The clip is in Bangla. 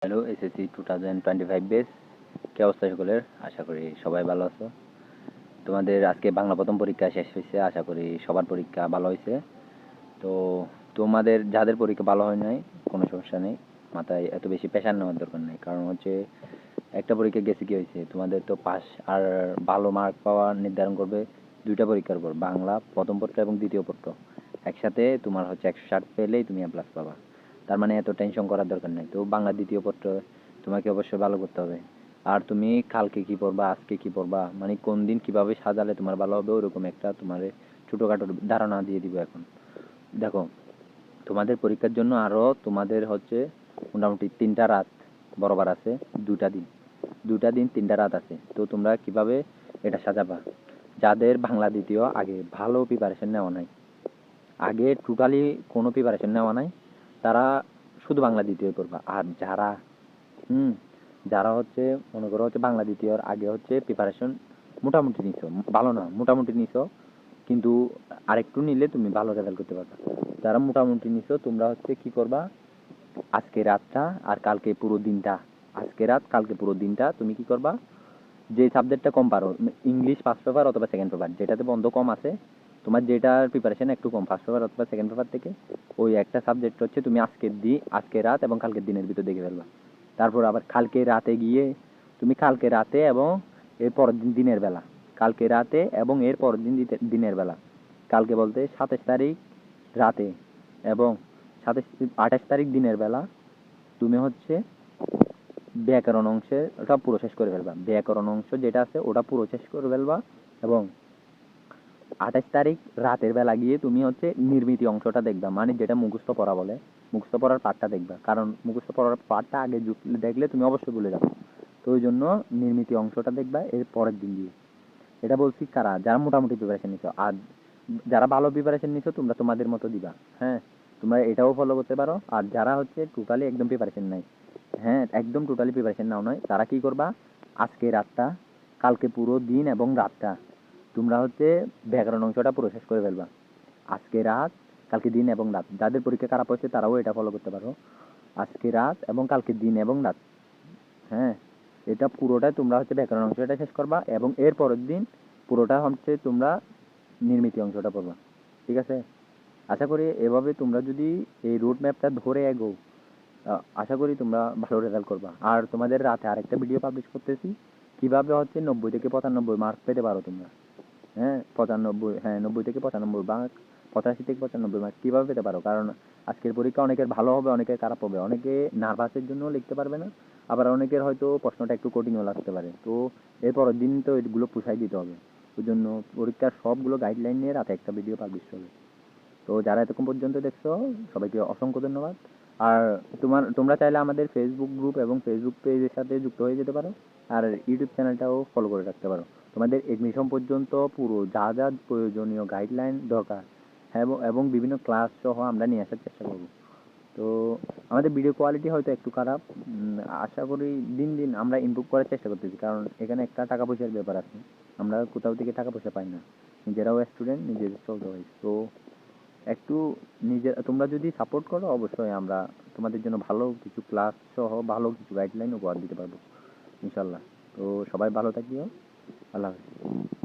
হ্যালো এসএসসি 2025 বেস, কি অবস্থা সকলের? আশা করি সবাই ভালো আছো। তোমাদের আজকে বাংলা প্রথম পরীক্ষা শেষ হয়েছে, আশা করি সবার পরীক্ষা ভালো হয়েছে। তো তোমাদের যাদের পরীক্ষা ভালো হয় নাই কোনো সমস্যা নেই, মাথায় এত বেশি প্রেশার নেওয়ার দরকার নেই। কারণ হচ্ছে একটা পরীক্ষা গেছে কি হয়েছে, তোমাদের তো পাস আর ভালো মার্ক পাওয়া নির্ধারণ করবে দুইটা পরীক্ষার উপর, বাংলা প্রথম পত্র এবং দ্বিতীয় পত্র একসাথে। তোমার হচ্ছে 160 পেলেই তুমি এ প্লাস পাবা। তার মানে এত টেনশন করার দরকার নেই। তো বাংলা দ্বিতীয় পত্র তোমাকে অবশ্যই ভালো করতে হবে। আর তুমি কালকে কি পড়বা, আজকে কি পড়বা, মানে কোন দিন কিভাবে সাজালে তোমার ভালো হবে, ওরকম একটা তোমার ছোটোখাটো ধারণা দিয়ে দিব এখন। দেখো, তোমাদের পরীক্ষার জন্য আরও তোমাদের হচ্ছে মোটামুটি 3টা রাত বরাবর আছে, 2টা দিন 3টা রাত আছে। তো তোমরা কিভাবে এটা সাজাবা? যাদের বাংলা দ্বিতীয় আগে ভালো প্রিপারেশন নেওয়া নাই, আগে টোটালি কোনো প্রিপারেশন নেওয়া নাই, তারা শুধু বাংলা দ্বিতীয় পড়বা। আর যারা যারা হচ্ছে মনে করো হচ্ছে বাংলা দ্বিতীয়র আগে হচ্ছে প্রিপারেশন মোটামুটি নিছো, ভালো না মোটামুটি নিছো, কিন্তু আরেকটু নিলে তুমি ভালো রেজাল্ট করতে পারবে। যারা মোটামুটি নিছো তোমরা হচ্ছে কি করবা, আজকে রাতটা আর কালকে পুরো দিনটা, আজকে রাত কালকে পুরো দিনটা তুমি কি করবা, যে সাবজেক্টটা কম পারো, ইংলিশ ফার্স্ট পেপার অথবা সেকেন্ড পেপার, যেটাতে বন্ধ কম আছে, তোমার যেটার প্রিপারেশন একটু কম ফার্স্ট পেপার অথবা সেকেন্ড পেপার থেকে, ওই একটা সাবজেক্ট হচ্ছে তুমি আজকে রাত এবং কালকের দিনের ভিতর দেখে ফেলবা। তারপর আবার কালকে রাতে গিয়ে তুমি কালকে রাতে এবং এর পরের দিন দিনের বেলা, কালকে রাতে এবং এর পরের দিন দিনের বেলা, কালকে বলতে 27 তারিখ রাতে এবং 28 তারিখ দিনের বেলা তুমি হচ্ছে ব্যাকরণ অংশের ওটা পুরো শেষ করে ফেলবা। ব্যাকরণ অংশ যেটা আছে ওটা পুরো শেষ করে ফেলবা এবং 28 তারিখ রাতের বেলা গিয়ে তুমি হচ্ছে নির্মিতি অংশটা দেখবা, মানে যেটা মুখস্থ পড়া বলে, মুখস্থ পড়ার পার্টটা দেখবা। কারণ মুখস্থ পড়ার পার্টটা আগে দেখলে তুমি অবশ্যই ভুলে যাবে। তো ওই জন্য নির্মিতি অংশটা দেখবা এর পরের দিন দিয়ে। এটা বলছি কারা, যারা মোটামুটি প্রিপারেশন নিছো। আর যারা ভালো প্রিপারেশন নিছো তোমরা তোমাদের মতো দিবা। হ্যাঁ, তোমরা এটাও ফলো করতে পারো। আর যারা হচ্ছে টোটালি একদম প্রিপারেশন নাই, হ্যাঁ একদম টোটালি প্রিপারেশন নাও নয়, তারা কি করবা, আজকে রাতটা কালকে পুরো দিন এবং রাতটা তোমরা হচ্ছে ব্যাকরণ অংশটা পুরো শেষ করে ফেলবা। আজকে রাত কালকে দিন এবং রাত, যাদের পরীক্ষা খারাপ হয়েছে তারাও এটা ফলো করতে পারো। আজকে রাত এবং কালকে দিন এবং রাত, হ্যাঁ এটা পুরোটাই তোমরা হচ্ছে ব্যাকরণ অংশটা শেষ করবা এবং এর পরের দিন পুরোটা হচ্ছে তোমরা নির্মিতি অংশটা পড়বা। ঠিক আছে? আশা করি এভাবে তোমরা যদি এই রুট ম্যাপটা ধরে এগো, আশা করি তোমরা ভালো রেজাল্ট করবা। আর তোমাদের রাতে আরেকটা ভিডিও পাবলিশ করতেছি, কিভাবে হচ্ছে 90 থেকে 95 মার্ক পেতে পারো তোমরা। হ্যাঁ 95, হ্যাঁ 90 থেকে 95 বা 85 থেকে 95 মার্ক কীভাবে পেতে পারো। কারণ আজকের পরীক্ষা অনেকের ভালো হবে, অনেকের খারাপ হবে, অনেকে নার্ভাসের জন্য লিখতে পারবে না, আবার অনেকের হয়তো প্রশ্নটা একটু কঠিনও লাগতে পারে। তো এর পরের দিন তো এগুলো পুষাই দিতে হবে। ওই জন্য পরীক্ষার সবগুলো গাইডলাইন নিয়ে রাতে একটা ভিডিও পাবলিশ হবে। তো যারা এতক্ষণ পর্যন্ত দেখছো সবাইকে অসংখ্য ধন্যবাদ। আর তোমরা চাইলে আমাদের ফেসবুক গ্রুপ এবং ফেসবুক পেজের সাথে যুক্ত হয়ে যেতে পারো। আর ইউটিউব চ্যানেলটাও ফলো করে রাখতে পারো। তোমাদের এডমিশন পর্যন্ত পুরো যা যা প্রয়োজনীয় গাইডলাইন দরকার, হ্যাঁ এবং বিভিন্ন ক্লাস সহ আমরা নিয়ে আসার চেষ্টা করব। তো আমাদের ভিডিও কোয়ালিটি হয়তো একটু খারাপ, আশা করি দিন দিন আমরা ইমপ্রুভ করার চেষ্টা করতেছি। কারণ এখানে একটা টাকা পয়সার ব্যাপার আছে, আমরা কোথাও থেকে টাকা পয়সা পাই না, নিজেরাও স্টুডেন্ট, নিজেদের চলতে হয়। তো একটু তোমরা যদি সাপোর্ট করো অবশ্যই আমরা তোমাদের জন্য ভালো কিছু ক্লাস সহ ভালো কিছু গাইডলাইন উপহার দিতে পারবো ইনশাল্লাহ। তো সবাই ভালো থাকিও, আল্লাহ হাফেজ।